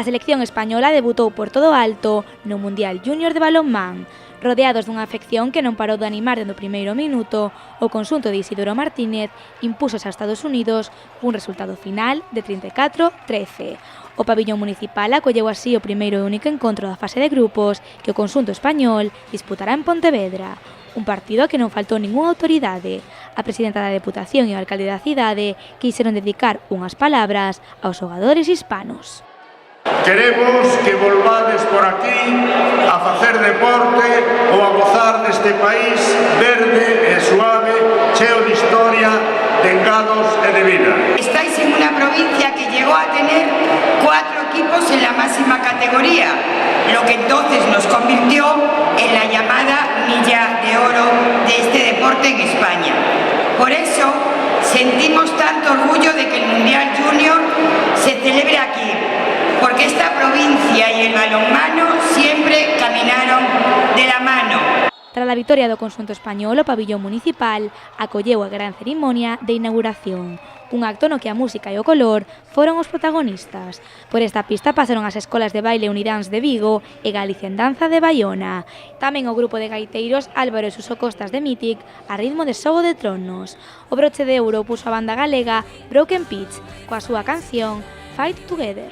A selección española debutou por todo alto no Mundial Júnior de balonmán. Rodeados dunha afección que non parou de animar dende o primeiro minuto, o conxunto de Isidoro Martínez impúxose a Estados Unidos cun resultado final de 34-13. O pabillón municipal acolleu así o primeiro e único encontro da fase de grupos que o conxunto español disputará en Pontevedra. Un partido a que non faltou ningunha autoridade. A presidenta da Deputación e o alcalde da cidade quixeron dedicar unhas palabras aos xogadores hispanos. Queremos que volvades por aquí a facer deporte ou a gozar deste país verde e suave, cheo de historia, de engados e de vida. Estáis en una provincia que llegó a tener 4 equipos en la máxima categoría, lo que entonces nos convirtió en la llamada milla de oro de este deporte en España. Por eso sentimos tanto orgullo de que el Mundial Junior se celebre aquí, porque esta provincia y el balonmano siempre caminaron de la mano. Tras a vitoria do conxunto español, o pabillón municipal acolleu a gran cerimonia de inauguración, un acto no que a música e o color foron os protagonistas. Por esta pista pasaron as escolas de baile Unidance de Vigo e Galicia en Danza de Baiona. Tamén o grupo de gaiteiros Álvaro e Suso Costas de Mític a ritmo de Xogo de Tronos. O broche de ouro puxo a banda galega Broken Pitch coa súa canción Fight Together.